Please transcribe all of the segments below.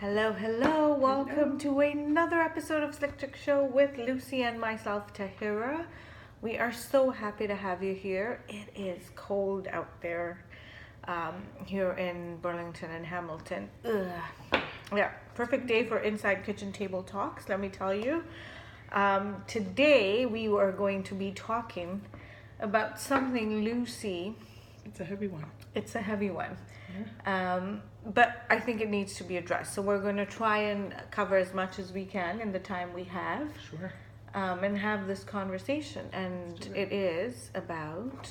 Hello, hello. Welcome to another episode of Slick Chick Show with Lucy and myself, Tahira. We are so happy to have you here. It is cold out there here in Burlington and Hamilton. Ugh. Yeah, perfect day for inside kitchen table talks, let me tell you. Today we are going to be talking about something, Lucy. It's a heavy one. It's a heavy one. Yeah. But I think it needs to be addressed. So we're going to try and cover as much as we can in the time we have. Sure. And have this conversation. And it is about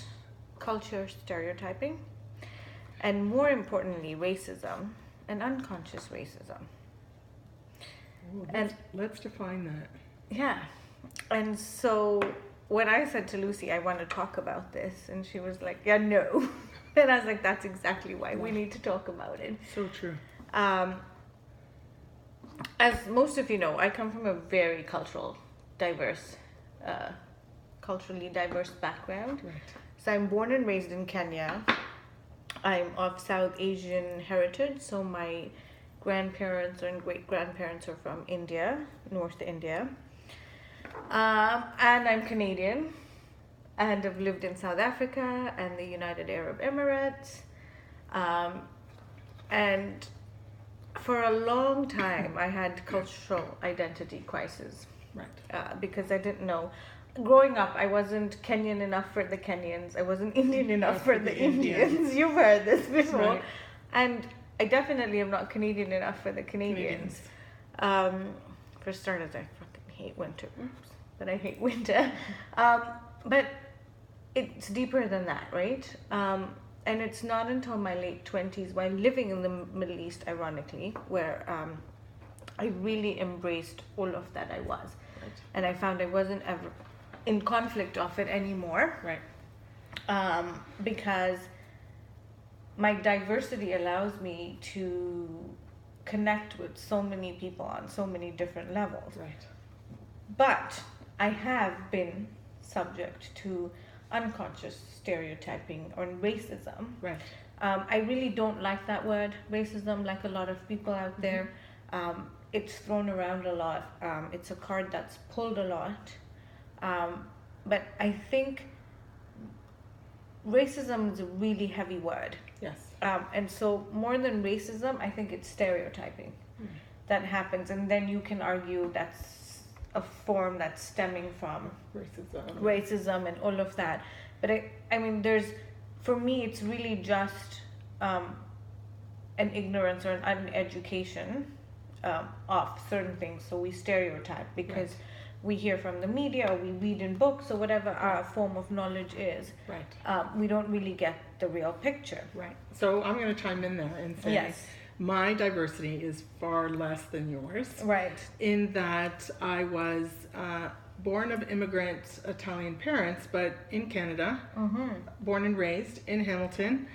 culture stereotyping. And more importantly, racism and unconscious racism. Ooh, And let's define that. yeah. And so when I said to Lucy, I want to talk about this, and she was like, yeah, no. And I was like, that's exactly why we need to talk about it. So true. As most of you know, I come from a very culturally diverse background. Right. So I'm born and raised in Kenya. I'm of South Asian heritage, so my grandparents and great-grandparents are from India, North India. And I'm Canadian, and I've lived in South Africa and the United Arab Emirates. And for a long time, I had cultural identity crisis. Right. Because I didn't know. Growing up, I wasn't Kenyan enough for the Kenyans. I wasn't Indian enough for the Indians. You've heard this before. Right. And I definitely am not Canadian enough for the Canadians. For starters, I fucking hate winter. Oops. But I hate winter. But it's deeper than that, right? And it's not until my late 20s, while living in the Middle East, ironically, where I really embraced all of that I was. Right. And I found I wasn't ever in conflict of it anymore. Right. Because my diversity allows me to connect with so many people on so many different levels. Right. But I have been subject to unconscious stereotyping or racism. Right. I really don't like that word, racism, like a lot of people out there. It's thrown around a lot. It's a card that's pulled a lot. But I think racism is a really heavy word. Yes. And so more than racism, I think it's stereotyping that happens. And then you can argue that's a form that's stemming from racism and all of that. But I mean, for me, it's really just an ignorance or an uneducation of certain things. So we stereotype because we hear from the media or we read in books or whatever our form of knowledge is. Right. We don't really get the real picture. Right. So I'm going to chime in there and say, yes, my diversity is far less than yours. right. In that I was born of immigrant Italian parents, but in Canada, born and raised in Hamilton.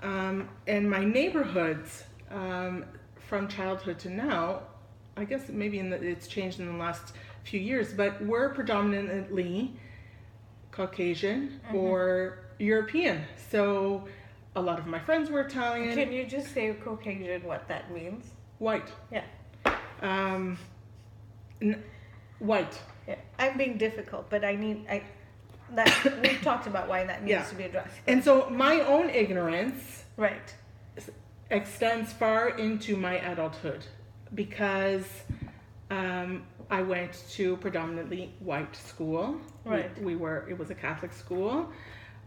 And my neighborhoods from childhood to now, I guess maybe it's changed in the last few years, but we're predominantly Caucasian or European. So a lot of my friends were Italian. Can you just say Caucasian, what that means? White. Yeah. White. Yeah. I'm being difficult, but we've talked about why that needs to be addressed. And so my own ignorance right. extends far into my adulthood because I went to predominantly white school. Right. It was a Catholic school.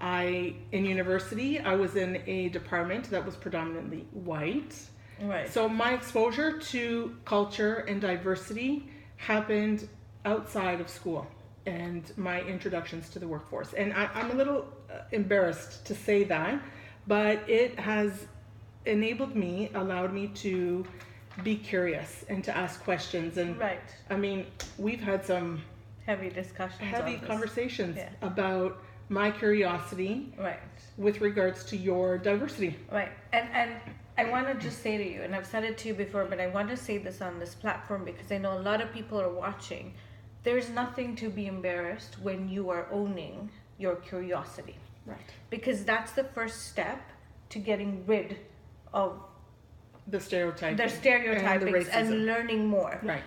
In university, I was in a department that was predominantly white. Right. So my exposure to culture and diversity happened outside of school and my introductions to the workforce. And I'm a little embarrassed to say that, but it has allowed me to be curious and to ask questions. And right. I mean, we've had some heavy conversations about my curiosity with regards to your diversity. Right. And I want to just say to you, and I've said it to you before, but I want to say this on this platform because I know a lot of people are watching. There's nothing to be embarrassed when you are owning your curiosity. Right. Because that's the first step to getting rid of the stereotyping. Their stereotyping and learning more. Right.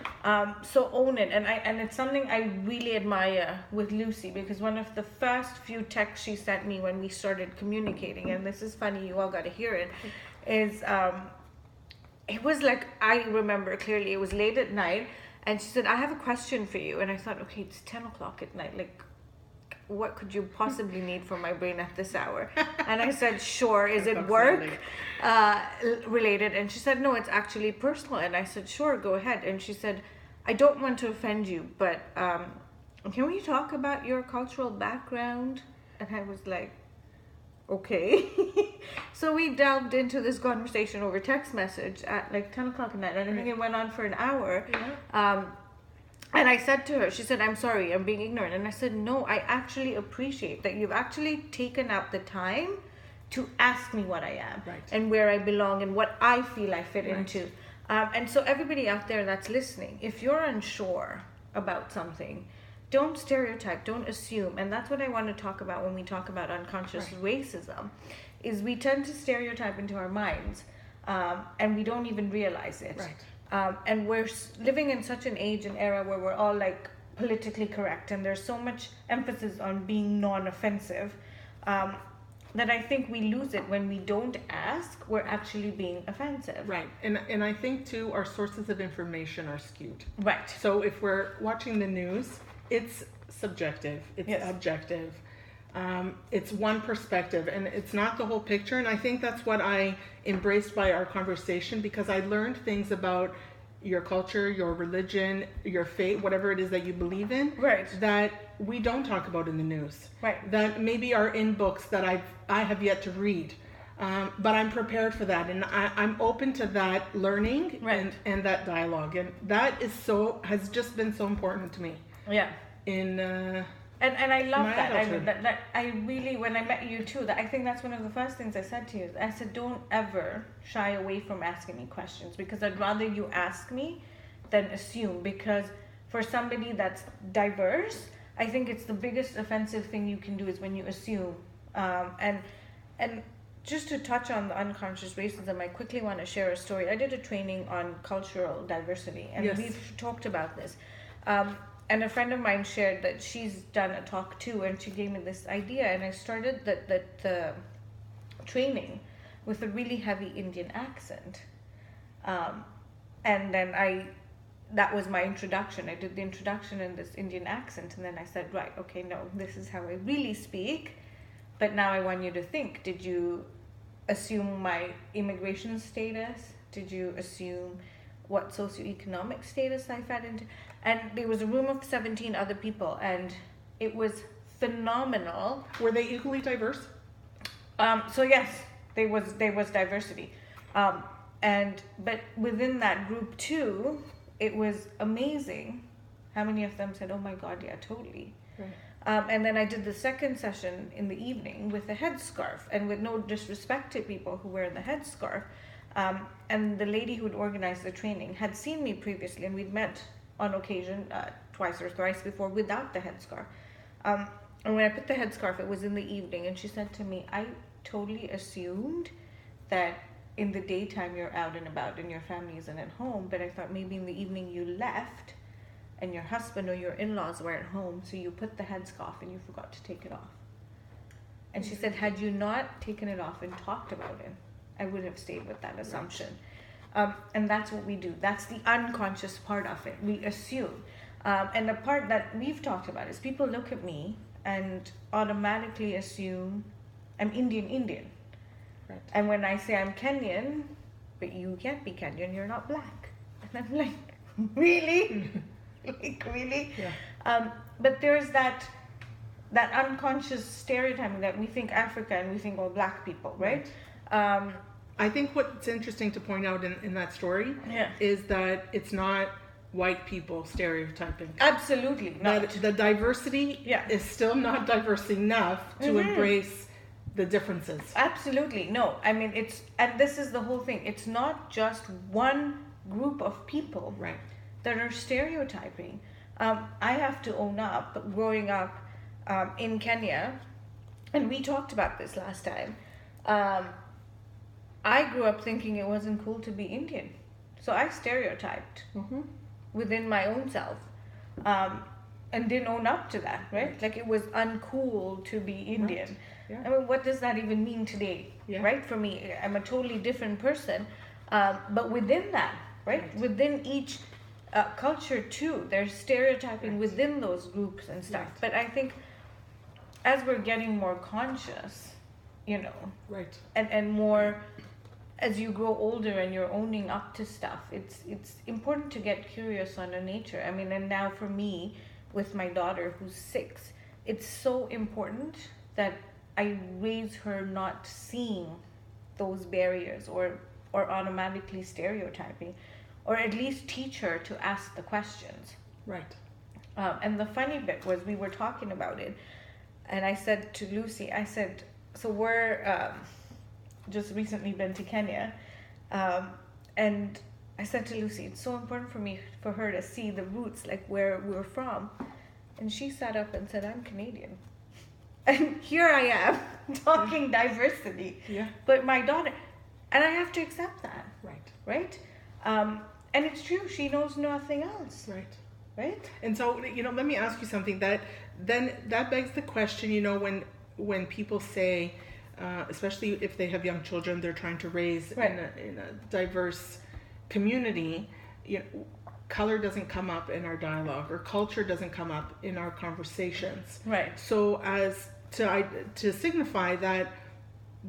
So own it, and it's something I really admire with Lucy, because one of the first few texts she sent me when we started communicating, and this is funny, you all got to hear it, is it was like, I remember clearly, it was late at night, and she said, I have a question for you, and I thought, okay, it's 10 o'clock at night, like, what could you possibly need from my brain at this hour? And I said, sure. Is it work related? And she said, no, it's actually personal. And I said, sure, go ahead. And she said, I don't want to offend you, but can we talk about your cultural background? And I was like, okay. So we delved into this conversation over text message at like 10 o'clock at night. And I think it went on for an hour. Yeah. And I said to her, she said, I'm sorry, I'm being ignorant. And I said, no, I actually appreciate that you've actually taken out the time to ask me what I am, right, and where I belong and what I feel I fit right into. And so everybody out there that's listening, if you're unsure about something, don't stereotype, don't assume. And that's what I want to talk about when we talk about unconscious racism, is we tend to stereotype into our minds, and we don't even realize it. Right. And we're living in such an age and era where we're all like politically correct, and there's so much emphasis on being non-offensive, that I think we lose it when we don't ask. We're actually being offensive. Right. And I think too, our sources of information are skewed. Right. So if we're watching the news, it's subjective, it's objective. It's one perspective, and it's not the whole picture. And I think that's what I embraced by our conversation, because I learned things about your culture, your religion, your faith, whatever it is that you believe in, right, that we don't talk about in the news, right, that maybe are in books that I have yet to read. But I'm prepared for that, and I'm open to that learning, right, and that dialogue, and that has just been so important to me. Yeah. And I love that. That I really, when I met you too, I think that's one of the first things I said to you. I said, don't ever shy away from asking me questions, because I'd rather you ask me than assume. Because for somebody that's diverse, I think it's the biggest offensive thing you can do is when you assume. And just to touch on the unconscious racism, I quickly want to share a story. I did a training on cultural diversity, and we've talked about this. And a friend of mine shared that she's done a talk too, and she gave me this idea, and I started the training with a really heavy Indian accent. And then that was my introduction. I did the introduction in this Indian accent, and then I said, right, okay, no, this is how I really speak, but now I want you to think, did you assume my immigration status? Did you assume what socioeconomic status I fed into? And there was a room of 17 other people, and it was phenomenal. Were they equally diverse? So yes, there was diversity. But within that group too, it was amazing how many of them said, oh my God, yeah, totally. Right. And then I did the second session in the evening with a headscarf, and with no disrespect to people who wear the headscarf. And the lady who'd organized the training had seen me previously, and we'd met on occasion twice or thrice before without the headscarf. And when I put the headscarf, it was in the evening, and she said to me, I totally assumed that in the daytime you're out and about and your family isn't at home, but I thought maybe in the evening you left and your husband or your in-laws were at home, so you put the headscarf and you forgot to take it off. And she said, had you not taken it off and talked about it, I would have stayed with that assumption. And that's what we do. That's the unconscious part of it. We assume. And the part that we've talked about is people look at me and automatically assume I'm Indian. Right. And when I say I'm Kenyan, but you can't be Kenyan, you're not black. And I'm like, really? Like, really? Yeah. But there's that unconscious stereotyping that we think Africa and we think all black people, right? I think what's interesting to point out in that story is that it's not white people stereotyping. Absolutely not. The diversity is still not diverse enough to embrace the differences. Absolutely. No. I mean, and this is the whole thing. It's not just one group of people that are stereotyping. I have to own up, growing up in Kenya, and we talked about this last time, I grew up thinking it wasn't cool to be Indian. So I stereotyped within my own self, and didn't own up to that, right? Like it was uncool to be Indian. Right. Yeah. I mean, what does that even mean today, right? For me, I'm a totally different person. But within that, right? Within each culture too, there's stereotyping within those groups and stuff. But I think as we're getting more conscious, you know, and more as you grow older and you're owning up to stuff, it's important to get curious on the nature. I mean, and now for me, with my daughter who's 6, it's so important that I raise her not seeing those barriers or automatically stereotyping, or at least teach her to ask the questions. Right. And the funny bit was we were talking about it, and I said to Lucy, I said, so we're just recently been to Kenya, and I said to Lucy, it's so important for her to see the roots, like where we're from. And she sat up and said, I'm Canadian. And here I am talking diversity. Yeah. But my daughter, and I have to accept that. Right. And it's true, she knows nothing else. Right. And so, you know, let me ask you something that begs the question, you know, when people say, especially if they have young children, they're trying to raise in a diverse community, you know, color doesn't come up in our dialogue, or culture doesn't come up in our conversations. Right. So as to signify that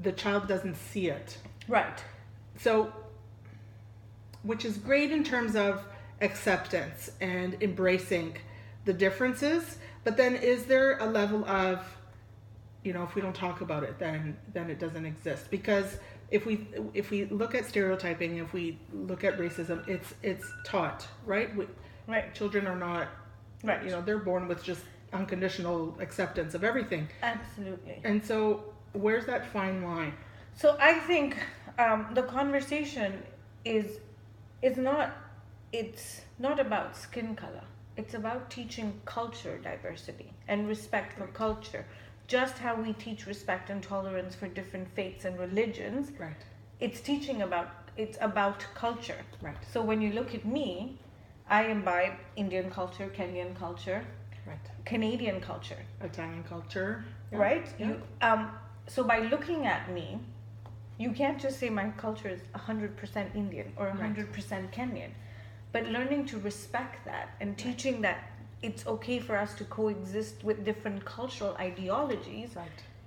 the child doesn't see it. Right. So, which is great in terms of acceptance and embracing the differences, but then is there a level of, you know, if we don't talk about it, then it doesn't exist? Because if we look at stereotyping, if we look at racism, it's taught, right? Children are not, you know, they're born with just unconditional acceptance of everything. Absolutely. And so where's that fine line? So I think the conversation is not, it's not about skin color. It's about teaching culture diversity and respect for culture. Just how we teach respect and tolerance for different faiths and religions. Right. It's about culture. Right. So when you look at me, I imbibe Indian culture, Kenyan culture, Canadian culture, Italian culture. Yeah. Right? Yeah. So by looking at me, you can't just say my culture is 100% Indian or 100% Kenyan, but learning to respect that and teaching that it's okay for us to coexist with different cultural ideologies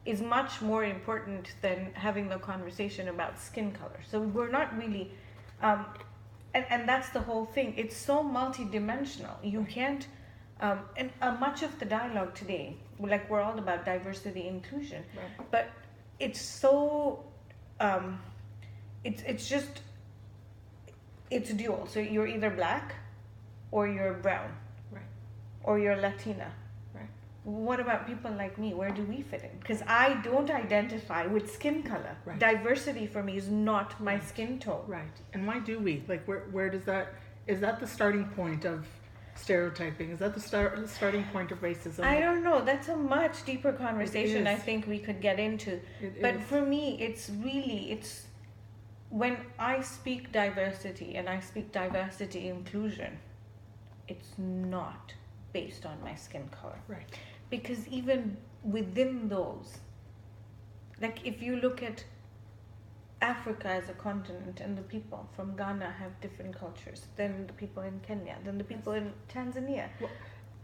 is much more important than having the conversation about skin color. So we're not really, and that's the whole thing. It's so multidimensional. You can't, and much of the dialogue today, like we're all about diversity, inclusion, but it's so, it's dual. So you're either black or you're brown. Or you're Latina. What about people like me? Where do we fit in? Because I don't identify with skin color. Diversity for me is not my skin tone. Right. And why do we? Like, where does that, is that the starting point of stereotyping? Is that the starting point of racism? I don't know. That's a much deeper conversation I think we could get into. But for me, it's when I speak diversity and I speak diversity inclusion, it's not based on my skin color. Because even within those, like if you look at Africa as a continent, and the people from Ghana have different cultures than the people in Kenya, than the people in Tanzania. Well,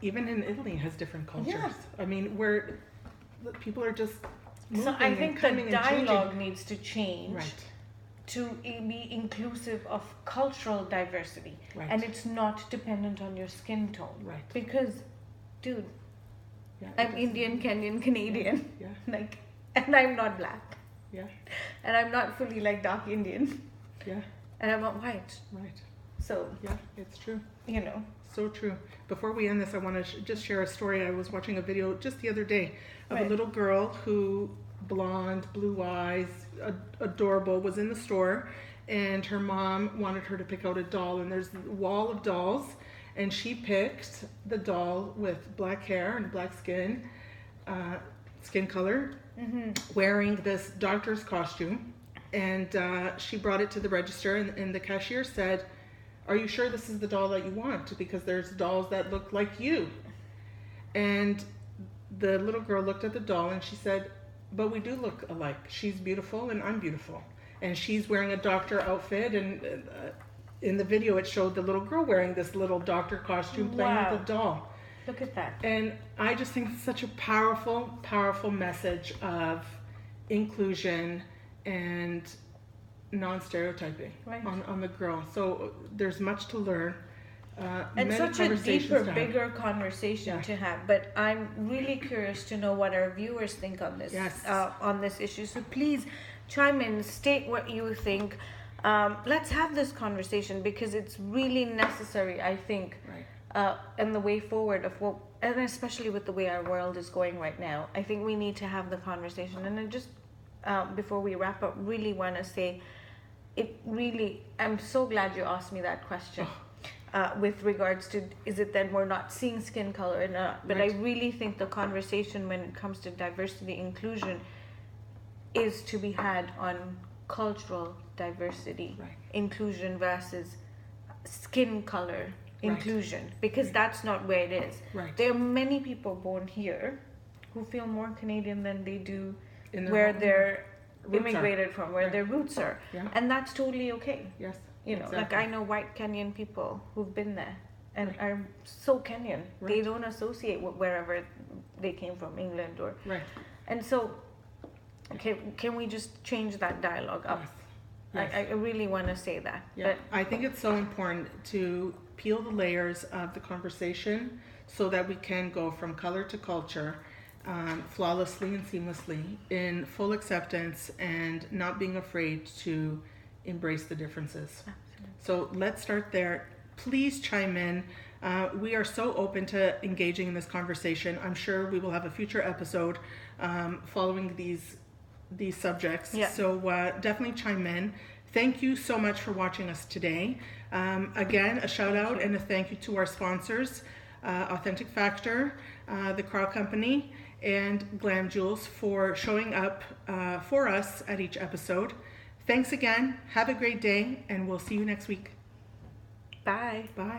even in Italy has different cultures. I mean, where people are just moving. So I think the dialogue needs to change. To be inclusive of cultural diversity. And it's not dependent on your skin tone. Because, dude, I'm Indian, Kenyan, Canadian. Like, and I'm not black. And I'm not fully like dark Indian. And I'm not white. So. Yeah, it's true. You know. So true. Before we end this, I want to just share a story. I was watching a video just the other day of a little girl who, blonde, blue eyes, adorable, was in the store, and her mom wanted her to pick out a doll, and there's a wall of dolls, and she picked the doll with black hair and black skin color, wearing this doctor's costume, And she brought it to the register, and the cashier said, "Are you sure this is the doll that you want? Because there's dolls that look like you." And the little girl looked at the doll and she said, "But we do look alike. She's beautiful and I'm beautiful." And she's wearing a doctor outfit, and in the video it showed the little girl wearing this little doctor costume playing with a doll. Look at that. And I just think it's such a powerful, powerful message of inclusion and non-stereotyping on the girl. So there's much to learn. And such a deeper, bigger conversation to have. But I'm really curious to know what our viewers think on this on this issue. So please chime in, state what you think. Let's have this conversation because it's really necessary, I think, in the way forward of what, and especially with the way our world is going right now. I think we need to have the conversation. And I just, before we wrap up, really want to say, I'm so glad you asked me that question. With regards to, is it that we're not seeing skin color or not? But I really think the conversation when it comes to diversity inclusion is to be had on cultural diversity inclusion versus skin color inclusion, because that's not where it is. There are many people born here who feel more Canadian than they do where they're immigrated from, where their roots are. And that's totally okay. You know, like I know white Kenyan people who've been there and are so Kenyan. They don't associate with wherever they came from, England or. And so, can we just change that dialogue up? I really want to say that. But I think it's so important to peel the layers of the conversation so that we can go from color to culture flawlessly and seamlessly in full acceptance and not being afraid to embrace the differences. So let's start there. Please chime in. We are so open to engaging in this conversation. I'm sure we will have a future episode following these subjects. So definitely chime in. Thank you so much for watching us today. Again, a shout out and a thank you to our sponsors, Authentic Factor, the Crow Company, and Glam Jewels for showing up for us at each episode. Thanks again. Have a great day, and we'll see you next week. Bye. Bye.